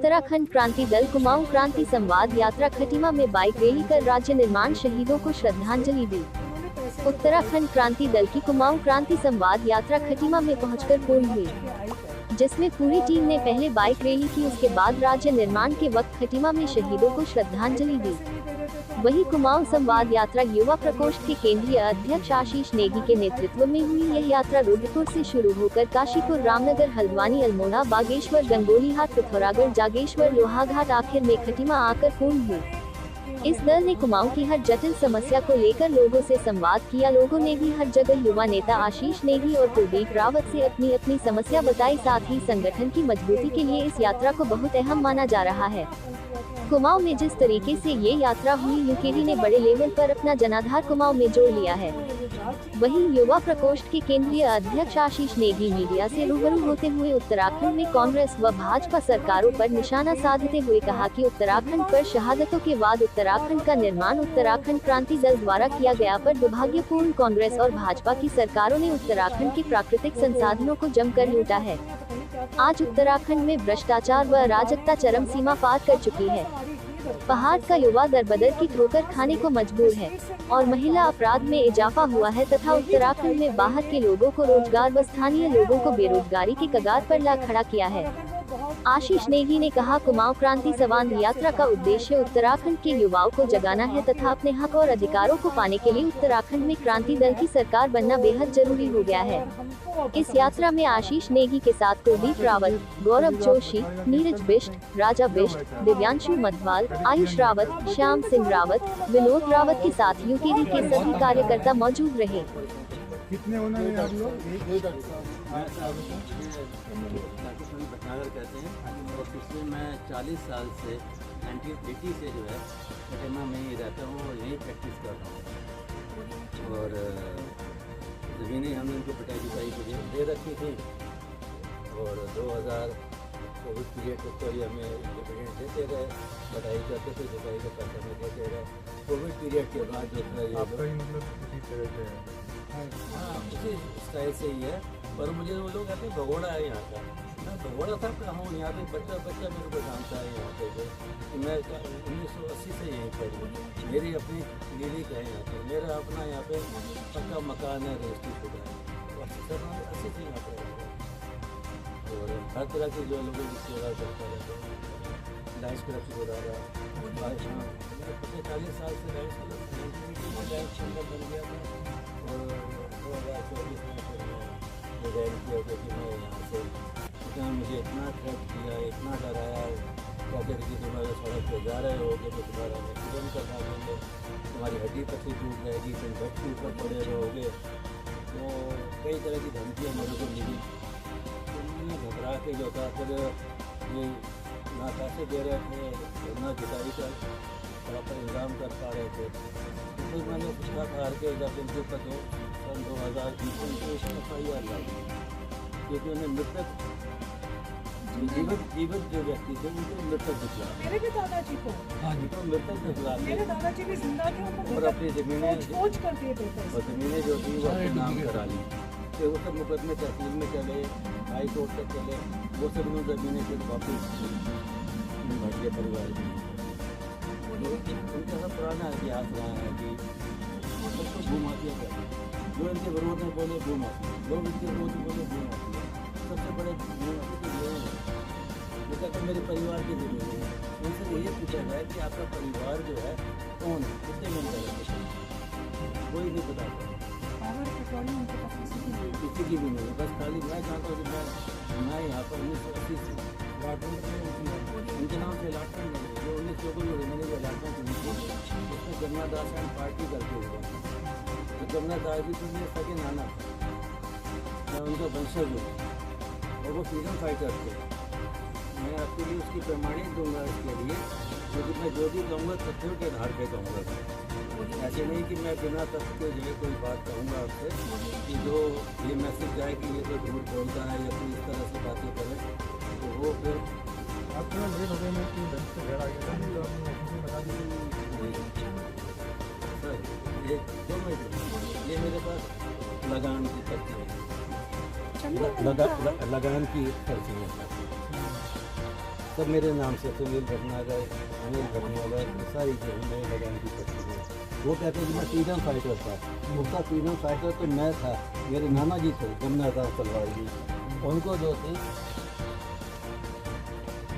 उत्तराखंड क्रांति दल कुमाऊं क्रांति संवाद यात्रा खटीमा में बाइक रैली कर राज्य निर्माण शहीदों को श्रद्धांजलि दी। उत्तराखंड क्रांति दल की कुमाऊं क्रांति संवाद यात्रा खटीमा में पहुंचकर पूर्ण हुई, जिसमें पूरी टीम ने पहले बाइक रैली की, उसके बाद राज्य निर्माण के वक्त खटीमा में शहीदों को श्रद्धांजलि दी। वहीं कुमाऊं संवाद यात्रा युवा प्रकोष्ठ के केंद्रीय अध्यक्ष आशीष नेगी के नेतृत्व में हुई यह यात्रा रुद्रपुर से शुरू होकर काशीपुर, रामनगर, हल्द्वानी, अल्मोड़ा, बागेश्वर, गंगोलीहाट, पिथौरागढ़, जागेश्वर, लोहाघाट आखिर में खटीमा आकर पूर्ण हुई। इस दल ने कुमाऊं की हर जटिल समस्या को लेकर लोगों से संवाद किया। लोगों ने भी हर जगह युवा नेता आशीष नेगी और कुलदीप रावत से अपनी अपनी समस्या बताई। साथ ही संगठन की मजबूती के लिए इस यात्रा को बहुत अहम माना जा रहा है। कुमाऊं में जिस तरीके से ये यात्रा हुई, यूकेडी ने बड़े लेवल पर अपना जनाधार कुमाऊं में जोड़ लिया है। वहीं युवा प्रकोष्ठ के केंद्रीय अध्यक्ष आशीष नेगी मीडिया से रूबरू होते हुए उत्तराखंड में कांग्रेस व भाजपा सरकारों पर निशाना साधते हुए कहा कि उत्तराखंड पर शहादतों के बाद उत्तराखंड का निर्माण उत्तराखंड क्रांति दल द्वारा किया गया, पर दुर्भाग्यपूर्ण कांग्रेस और भाजपा की सरकारों ने उत्तराखंड के प्राकृतिक संसाधनों को जमकर लूटा है। आज उत्तराखंड में भ्रष्टाचार व अराजकता चरम सीमा पार कर चुकी है। पहाड़ का युवा दरबदर की ठोकर खाने को मजबूर है और महिला अपराध में इजाफा हुआ है तथा उत्तराखंड में बाहर के लोगों को रोजगार व स्थानीय लोगों को बेरोजगारी के कगार पर ला खड़ा किया है। आशीष नेगी ने कहा, कुमाऊं क्रांति संवाद यात्रा का उद्देश्य उत्तराखंड के युवाओं को जगाना है तथा अपने हक और अधिकारों को पाने के लिए उत्तराखंड में क्रांति दल की सरकार बनना बेहद जरूरी हो गया है। इस यात्रा में आशीष नेगी के साथ कुलदीप रावत, गौरव जोशी, नीरज बिष्ट, राजा बिष्ट, दिव्यांशु मधवाल, आयुष रावत, श्याम सिंह रावत, विनोद रावत के साथ यूकेडी के सभी कार्यकर्ता मौजूद रहे। कितने उन्होंने आप लोग? भटनागर कहते हैं और पिछले मैं 40 साल से 1980 से जो है खटीमा में ही रहता हूँ और यहीं प्रैक्टिस कर रहा हूँ। और ज़मीनें हमने उनको पिटाई जुटाई के लिए दे रखी थी और 2000 कोविड पीरियड तक तो ये हमें डिविडेंड देते रहे, बढ़ाई करते थे, जुटाई का पैसा हमें देते रहे। कोविड पीरियड के बाद जो है हाँ उसी स्टाइल से ही है। पर मुझे वो लोग कहते हैं भगोड़ा है यहाँ का, मैं भगोड़ा था कहाँ हूँ, यहाँ पे बच्चा मेरे को जानता है यहाँ पे कि मैं 1980 से यहीं पर हूँ। मेरी अपनी क्लिनिक है यहाँ पे, मेरा अपना यहाँ पे पक्का मकान है, रजिस्ट्री शुदा है, 80 से यहाँ पर और हर तरह की जो लोगों की सेवा करता रहता है। लाइफ क्लब से जुड़ा रहा पिछले 40 साल से लाइफ क्लब बन गया था और 2024 में डिज़ाइन किया था कि मैं यहाँ से इतना मुझे इतना थ्रेट किया, इतना डराया, कहते थे कि तुम्हारे सड़क पर जा रहे होगे तो तुम्हारा एक्सीडेंट करवा देंगे, तुम्हारी हड्डी पत्ती टूट जाएगी, तुम बेड के ऊपर पड़े रहोगे। तो कई तरह की धमकियाँ मेरे को मिली, तो मैंने घबरा के जो था फिर ये ना पैसे दे रहे थे ना जुटाई का प्रॉपर इंतजाम कर पा रहे थे। तो फिर मैंने पिछला हार के जब उनके ऊपर सन 2020 में FIR लाई, क्योंकि उन्हें मृतक जीवित जो व्यक्ति थे उनको मृतक दिखला, मेरे भी दादाजी को हाँ जी तो मृतक दिखला मेरे दादाजी भी जिंदा थे, उनको और अपनी ज़मीनें खोज कर दिए थे और ज़मीनें जो थी वो अपने नाम करा ली। फिर वो सब मुकदमे तहसील में चले, हाई कोर्ट तक चले, वो सब उन्होंने ज़मीनें फिर वापस भारतीय परिवार की। उनका सब पुराना इतिहास रहा है कि सबको भूमाफिया कहते हैं, जो इनके विरोध में बोले भूमाफिया, लोग इनके विरोध में बोले भूमाफिया। सबसे बड़े भूमाफिया तो ये है, वो कहते हैं मेरे परिवार की ज़मीनें हैं। उनसे ये पूछा गया कि आपका परिवार जो है कौन है, कितने मेंबर है, कोई नहीं बताता, किसी की भी नहीं है। बस खाली मैं चाहता हूँ कि मैं यहाँ पर 1980 से उनके नाम से अलाटमेंट नहीं है, जो 19 लोगों ने जो अलाटमेंट हुई थी उसमें जमुना दास एंड पार्टी करके हुआ था। तो जमुना दास जी तो मेरे सगे नाना था, मैं उनका वंशज हूँ और वो फ्रीडम फाइटर थे। मैं आपके लिए उसकी प्रमाणित दूंगा इसके लिए, क्योंकि मैं जो भी कहूँगा तथ्यों के आधार पर कहूँगा। ऐसे नहीं कि मैं बिना तथ्य के जो है कोई बात कहूँगा आपसे कि जो ये मैसेज जाए कि ये तो झूठ बोलता है या कोई इस तरह से बातें करे, तो वो फिर आपका लेट हो गया में कि बैंक से घर आ गया था, तो आपने ऑफिस में बता दी सर ये 2 मिनट, ये मेरे पास लगान की पर्ची है, लगान की पर्ची है। सब मेरे नाम से सुनील भटनागर, अनिल भटनागर, सारी जो है मेरे लगान की पट्टी है। वो कहते हैं कि मैं फ्रीडम फाइटर था, उसका फ्रीडम फाइटर तो मैं था, मेरे नाना जी थे जमुनादास तलवार जी, उनको जो थी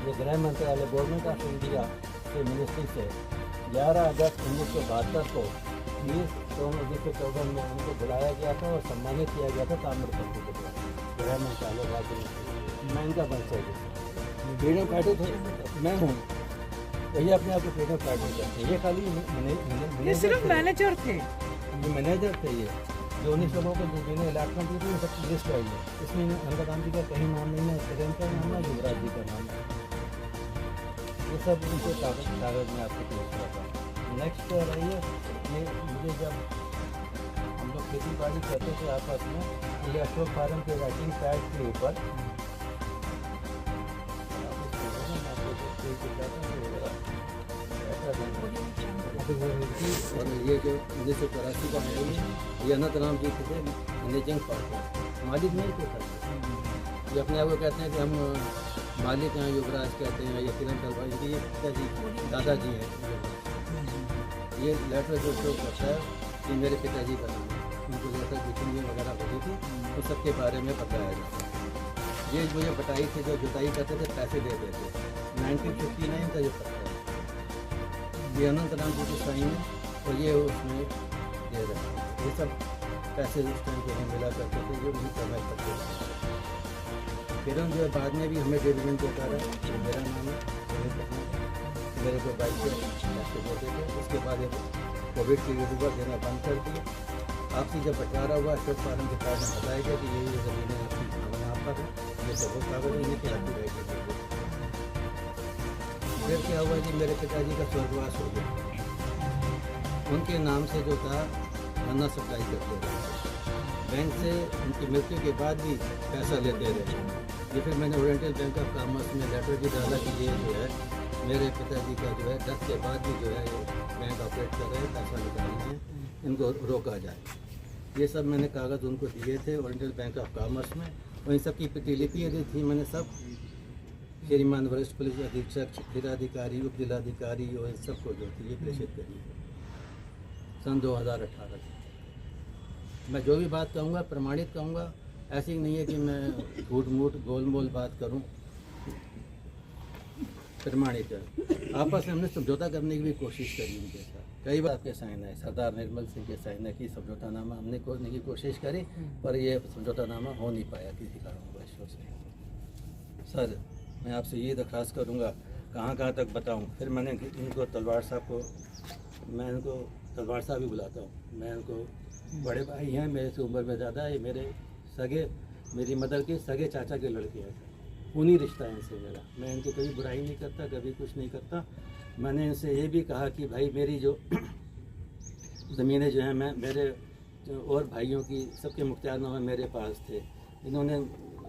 ये गृह मंत्रालय गवर्नमेंट ऑफ इंडिया के मिनिस्ट्री से 11 अगस्त 1972 को 1914 में उनको बुलाया गया था और सम्मानित किया गया था ताम्रपत्र के द्वारा गृह मंत्रालय राज्य मिनिस्ट्री। मैं इनका वंशज हूँ, फ्रीडम फाइटर थे मैं हूँ, तो ये अपने आप को फ्रीडम फाइटर करते हैं। ये खाली ये सिर्फ मैनेजर थे। ये मैनेजर थे, ये जो 19 लोगों को जिन्हें अलॉटमेंट दी थी उन सबकी लिस्ट आई है। इसमें इंदिरा गांधी का कहीं नाम नहीं है, स्टेडियम का नाम है, युवराज जी का नाम है। ये सब उनके कागज में आपको पेश किया था। नेक्स्ट रही है ये मुझे जब हम लोग खेती बाड़ी करते थे आपस में, ये अशोक फार्म के राइटिंग पैड के ऊपर और ये जो 1984 का है ये अनंतराम जी थे मैनेजिंग पार्टनर, मालिक नहीं थे सर। ये अपने आप को कहते हैं कि हम मालिक हैं, युवराज कहते हैं, या किरण तलवार जी, ये पिताजी दादाजी हैं। ये लेटर जो शो करता है कि मेरे पिताजी का नाम है, उनको लेटर मीटिंग वगैरह होती थी तो सबके बारे में बताया जाता है। ये मुझे बटाई थे जो जुताई करते थे पैसे देते थे, 1959 का ये पत्र है। ये अनंतराम जी की साइन है और ये उसमें दे रहे हैं। ये सब पैसे उस टाइम पे हमें मिला करते थे, ये नहीं समय करते थे। फिर हम जो है बाद में भी हमें डिविडेंड देता रहा, ये मेरा नाम है, मेरे को 22 पैसे देते थे। उसके बाद ये कोविड पीरियड हुआ, देना बंद कर दिया। आपसी जब बंटवारा हुआ अशोक फार्म के पास में बताया गया कि ये ज़मीनें आपकी यहाँ पर है, ये सब कागज नहीं कि आपकी रहेगी। फिर क्या हुआ कि मेरे पिताजी का स्वर्गवास हो गया। उनके नाम से जो था गन्ना सप्लाई करते रहे, बैंक से उनकी मृत्यु के बाद भी पैसा लेते रहे। ये फिर मैंने ओरिएंटल बैंक ऑफ कॉमर्स में लेटर भी डाला कि ये जो है मेरे पिताजी का जो है डेथ के बाद भी जो है ये बैंक ऑपरेट कर रहे हैं, पैसा निकालना है, इनको रोका जाए। ये सब मैंने कागज़ उनको दिए थे ओरिएंटल बैंक ऑफ कॉमर्स में, और इन सब की प्रतिलिपि दी थी मैंने सब श्रीमान वरिष्ठ पुलिस अधीक्षक, जिलाधिकारी, उप जिलाधिकारी और इन सबको जो थी ये प्रेषित करी सन 2018 से। मैं जो भी बात कहूँगा प्रमाणित कहूँगा, ऐसी नहीं है कि मैं झूठ मूठ गोल मोल बात करूँ, प्रमाणित है। आपस में हमने समझौता करने की भी कोशिश करी उनके साथ, कई बार आपके साइन है, सरदार निर्मल सिंह के साइन है कि समझौतानामा हमने करने की कोशिश करी, पर यह समझौतानामा हो नहीं पाया किसी कारणवश से। सर मैं आपसे ये दरख्वास्त करूँगा, कहाँ कहाँ तक बताऊँ। फिर मैंने इनको तलवार साहब को, मैं इनको तलवार साहब भी बुलाता हूँ, मैं इनको बड़े भाई हैं, मेरे से उम्र में ज़्यादा है, मेरे सगे, मेरी मदर के सगे चाचा के लड़के हैं, उन्हीं रिश्ता है इनसे मेरा। मैं इनकी कभी बुराई नहीं करता, कभी कुछ नहीं करता। मैंने इनसे ये भी कहा कि भाई मेरी जो ज़मीनें जो हैं, मैं मेरे और भाइयों की सबके मुख्तियारनामे मेरे पास थे, इन्होंने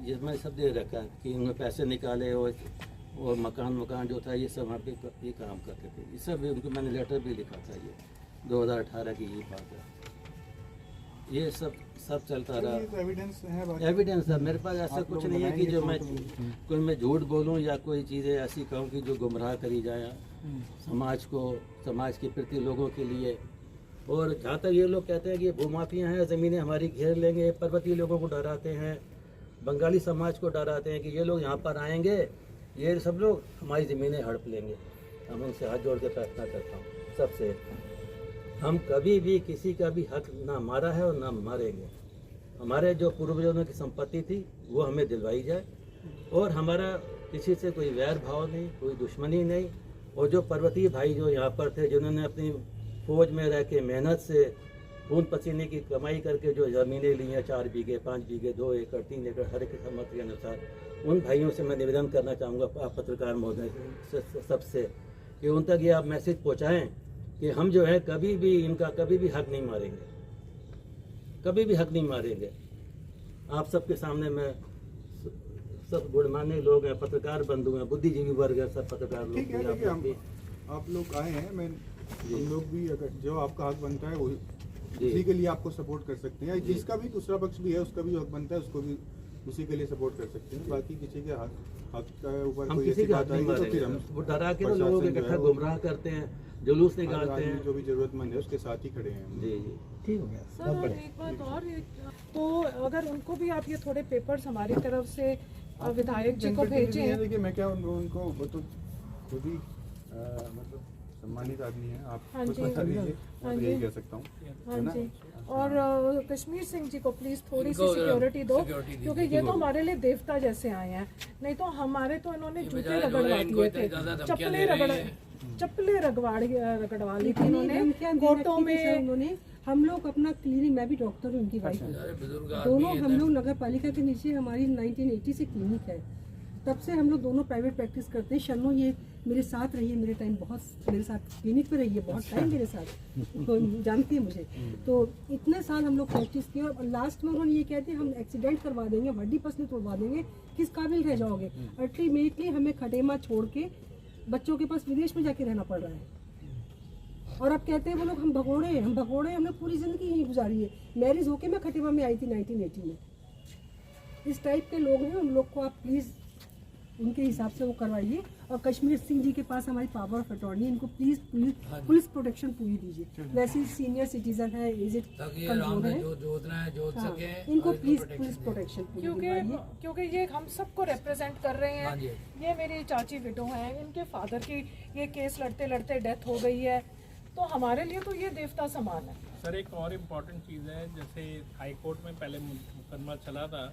ये मैं सब दे रखा कि इन्होंने पैसे निकाले और मकान जो था ये सब वहाँ पे ये काम करते थे। ये सब उनको मैंने लेटर भी लिखा था, ये 2018 की ये बात है। ये सब चलता रहा। एविडेंस है मेरे पास, ऐसा कुछ नहीं है कि जो मैं झूठ बोलूँ या कोई चीज़ें ऐसी कहूँ कि जो गुमराह करी जाए समाज को, समाज के प्रति लोगों के लिए। और जहाँ तक ये लोग कहते हैं कि ये भूमाफिया हैं, ज़मीनें हमारी घेर लेंगे, पर्वतीय लोगों को डराते हैं, बंगाली समाज को डराते हैं कि ये लोग यहाँ पर आएंगे, ये सब लोग हमारी ज़मीनें हड़प लेंगे। हम उनसे हाथ जोड़ के प्रार्थना करता हूँ सबसे, हम कभी भी किसी का भी हक ना मारा है और ना मारेंगे। हमारे जो पूर्वजों की संपत्ति थी वो हमें दिलवाई जाए, और हमारा किसी से कोई वैर भाव नहीं, कोई दुश्मनी नहीं। और जो पर्वतीय भाई जो यहाँ पर थे, जिन्होंने अपनी फौज में रह के मेहनत से खून पसीने की कमाई करके जो ज़मीनें ली हैं, 4 बीघे 5 बीघे 2 एकड़ 3 एकड़ हर एक सहमत के अनुसार, उन भाइयों से मैं निवेदन करना चाहूँगा, आप पत्रकार महोदय सबसे, कि उन तक ये आप मैसेज पहुँचाएँ कि हम जो है कभी भी इनका कभी भी हक नहीं मारेंगे, कभी भी हक नहीं मारेंगे। आप सबके सामने मैं, सब गुणमान्य लोग हैं, पत्रकार बंधु हैं, बुद्धिजीवी वर्ग है, सब पत्रकार लोग भी। आप लोग आए हैं, मैं हम लोग भी अगर जो आपका हक बनता है वही उसी के लिए आपको सपोर्ट कर सकते हैं। जिसका भी दूसरा पक्ष भी है उसका भी हक बनता है, उसको भी उसी के लिए सपोर्ट कर सकते हैं। बाकी किसी के हक का ऊपर हम कोई किसी ऐसी के बात हाथ नहीं आएगी तो फिर हम मारेंगे, वो डरा के ना लोगों को इकट्ठा गुमराह करते हैं, जुलूस निकालते हैं। जो भी जरूरतमंद है उसके साथ ही खड़े हैं हम। जी जी ठीक हो गया। सर और एक बात और तो अगर उनको भी आप ये थोड़े पेपर्स हमारी तरफ से विधायक जी को भेजें। देखिए मैं क्या उनको वो तो खुद ही मतलब सम्मानित आदमी है, आप हाँ कुछ जी। बता दीजिए, हाँ मैं तो जी। यही कह सकता हूँ, हाँ है ना? जी। और कश्मीर सिंह जी को प्लीज थोड़ी सी सिक्योरिटी दो, क्योंकि ये तो हमारे लिए देवता जैसे आए हैं। नहीं तो हमारे तो इन्होंने जूते रगड़वा दिए थे, चप्पलें रगड़वा ली थी इन्होंने कोर्टों में। उन्होंने हम लोग अपना क्लिनिक, मैं भी डॉक्टर हूँ, उनकी वाइफ हूँ, दोनों हम लोग नगर पालिका के नीचे हमारी 1980 से क्लिनिक है, तब से हम लोग दोनों प्राइवेट प्रैक्टिस करते हैं। शर्मो ये मेरे साथ रही है, मेरे टाइम बहुत मेरे साथ क्लिनिक पे रही है, बहुत टाइम मेरे साथ, तो जानती है मुझे। तो इतने साल हम लोग प्रैक्टिस किए और लास्ट में उन्होंने ये कह दिया हम एक्सीडेंट करवा देंगे, हड्डी पसली तोड़वा देंगे, किस काबिल रह जाओगे। अल्टीमेटली हमें खटेमा छोड़ के बच्चों के पास विदेश में जाके रहना पड़ रहा है। और अब कहते हैं वो लोग हम भगोड़े हैं, हमने पूरी ज़िंदगी यहीं गुजारी है। मैरिज होके मैं खटेमा में आई थी 1980 में। इस टाइप के लोग हैं, उन लोग को आप प्लीज़ उनके हिसाब से वो करवाइए। और कश्मीर सिंह जी के पास हमारी पावर ऑफ अटॉर्नी, इनको प्लीज़ पुलिस प्रोटेक्शन पूरी दीजिए। वैसे ही सीनियर सिटीजन है, एज इट कमजोर है, इनको प्लीज़ पुलिस प्रोटेक्शन पूरी दिलवाइए। क्योंकि ये हम सबको रिप्रेजेंट कर रहे हैं। ये मेरी चाची विडो हैं, इनके फादर की ये केस लड़ते लड़ते डेथ हो गई है, तो हमारे लिए तो ये देवता समान है। सर एक और इम्पोर्टेंट चीज़ है, जैसे हाई कोर्ट में पहले मुकदमा चला था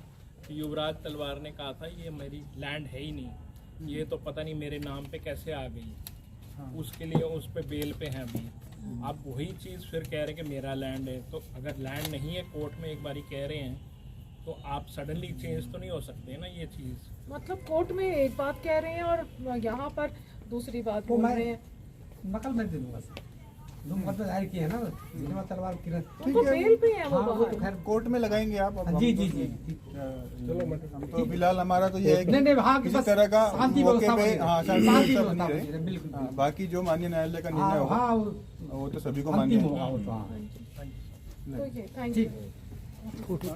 कि युवराज तलवार ने कहा था ये मेरी लैंड है ही नहीं, ये तो पता नहीं मेरे नाम पे कैसे आ गई, उसके लिए उस पे बेल पे हैं अभी। आप वही चीज़ फिर कह रहे हैं कि मेरा लैंड है, तो अगर लैंड नहीं है कोर्ट में एक बारी कह रहे हैं तो आप सडनली चेंज तो नहीं हो सकते ना ये चीज़। मतलब कोर्ट में एक बात कह रहे हैं और यहाँ पर दूसरी बात बोल रहे हैं। नकल मैं दे दूंगा सर, जो मुकदमा दायर किया है ना जिनवा तलवार की उनको बेल पे है वो हाँ, वो तो बाहर। खैर कोर्ट में लगाएंगे आप। अब जी हम जी तो- जी चलो हम तो फिलहाल हमारा तो ये है नहीं, नहीं, हाँ, कि किसी बस तरह का शांति मौके व्यवस्था पे बनी रहे। हाँ शांति शांति व्यवस्था व्यवस्था बनी बनी रहे, रहे। बिल्कुल। हाँ, बाकी जो माननीय न्यायालय का निर्णय होगा हाँ वो तो सभी को मान्य अंतिम होगा। होगा वो तो हाँ। तो ये थैंक ठीक यू।